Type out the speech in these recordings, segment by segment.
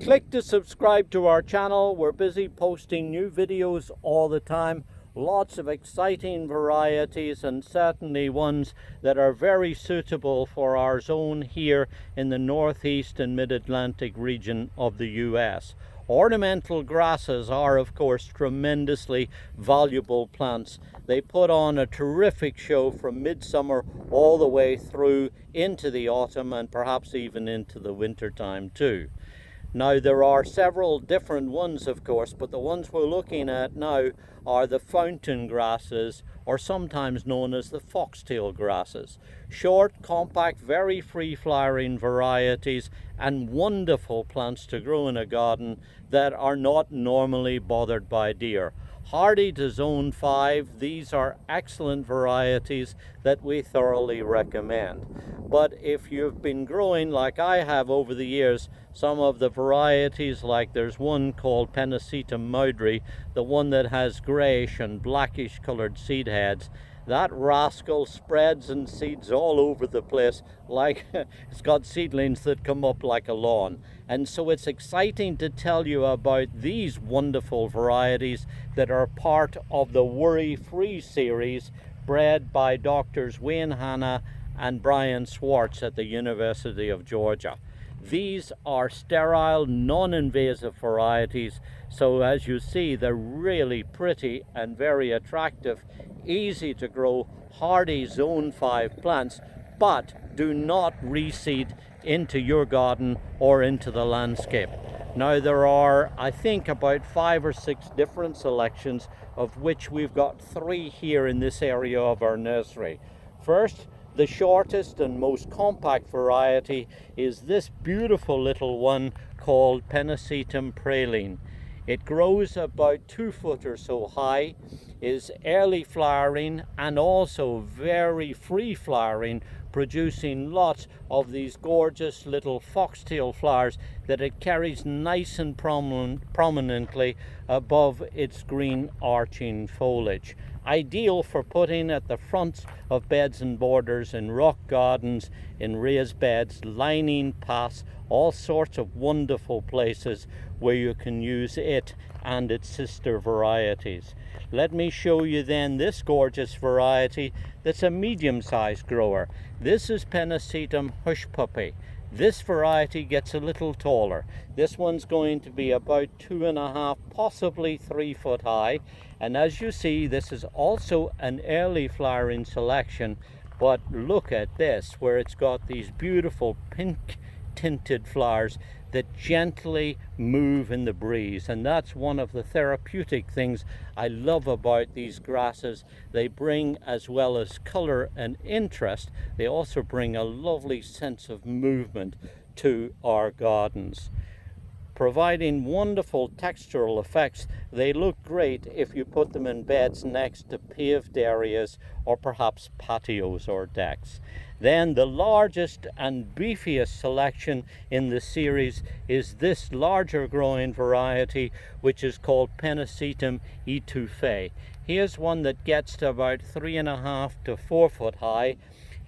Click to subscribe to our channel. We're busy posting new videos all the time. Lots of exciting varieties, and certainly ones that are very suitable for our zone here in the northeast and mid-Atlantic region of the US. Ornamental grasses are, of course, tremendously valuable plants. They put on a terrific show from midsummer all the way through into the autumn and perhaps even into the winter time too. Now, there are several different ones, of course, but the ones we're looking at now are the fountain grasses, or sometimes known as the foxtail grasses. Short, compact, very free-flowering varieties and wonderful plants to grow in a garden that are not normally bothered by deer. Hardy to Zone 5, these are excellent varieties that we thoroughly recommend. But if you've been growing, like I have over the years, some of the varieties, like there's one called Pennisetum Etouffee, the one that has grayish and blackish colored seed heads, that rascal spreads and seeds all over the place, like it's got seedlings that come up like a lawn. And so it's exciting to tell you about these wonderful varieties that are part of the WorryFree series, bred by Drs. Wayne Hanna and Brian Swartz at the University of Georgia. These are sterile, non-invasive varieties, so as you see, they're really pretty and very attractive, easy to grow, hardy Zone 5 plants, but do not reseed into your garden or into the landscape. Now, there are, I think, about 5 or 6 different selections, of which we've got 3 here in this area of our nursery. First, the shortest and most compact variety is this beautiful little one called Pennisetum Praline. It grows about 2 foot or so high, is early flowering and also very free flowering, producing lots of these gorgeous little foxtail flowers that it carries nice and prominently above its green arching foliage. Ideal for putting at the fronts of beds and borders, in rock gardens, in raised beds, lining paths, all sorts of wonderful places where you can use it and its sister varieties. Let me show you then this gorgeous variety that's a medium-sized grower. This is Pennisetum Hush Puppy. This variety gets a little taller. This one's going to be about 2.5, possibly 3 foot high. And as you see, this is also an early flowering selection. But look at this, where it's got these beautiful pink tinted flowers that gently move in the breeze, and that's one of the therapeutic things I love about these grasses. They bring, as well as color and interest, they also bring a lovely sense of movement to our gardens, providing wonderful textural effects. They look great if you put them in beds next to paved areas or perhaps patios or decks. Then the largest and beefiest selection in the series is this larger growing variety, which is called Pennisetum Etouffee. Here's one that gets to about 3.5 to 4 foot high,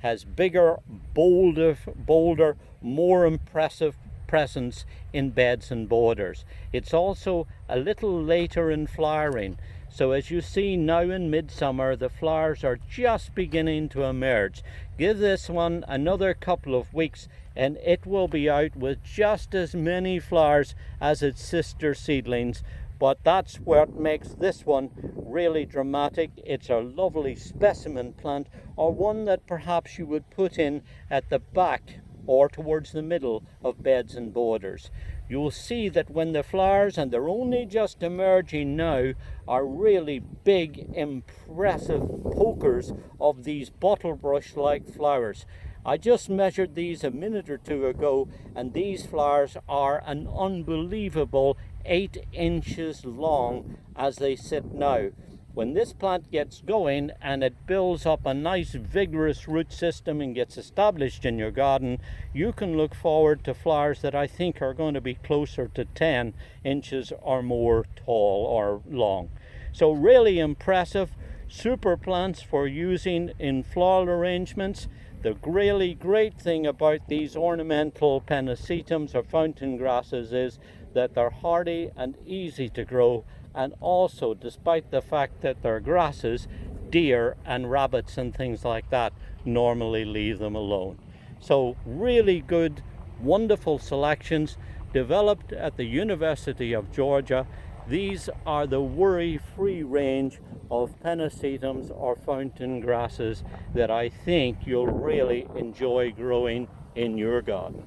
has bigger, bolder, more impressive presence in beds and borders. It's also a little later in flowering. So as you see now in midsummer, the flowers are just beginning to emerge. Give this one another couple of weeks and it will be out with just as many flowers as its sister seedlings. But that's what makes this one really dramatic. It's a lovely specimen plant, or one that perhaps you would put in at the back or towards the middle of beds and borders. You'll see that when the flowers, and they're only just emerging now, are really big, impressive pokers of these bottle brush-like flowers. I just measured these a minute or two ago, and these flowers are an unbelievable 8 inches long as they sit now. When this plant gets going and it builds up a nice vigorous root system and gets established in your garden, you can look forward to flowers that I think are going to be closer to 10 inches or more tall or long. So really impressive, super plants for using in floral arrangements. The really great thing about these ornamental Pennisetums or fountain grasses is that they're hardy and easy to grow, and also, despite the fact that they're grasses, deer and rabbits and things like that normally leave them alone. So really good, wonderful selections developed at the University of Georgia. These are the worry-free range of Pennisetums or fountain grasses that I think you'll really enjoy growing in your garden.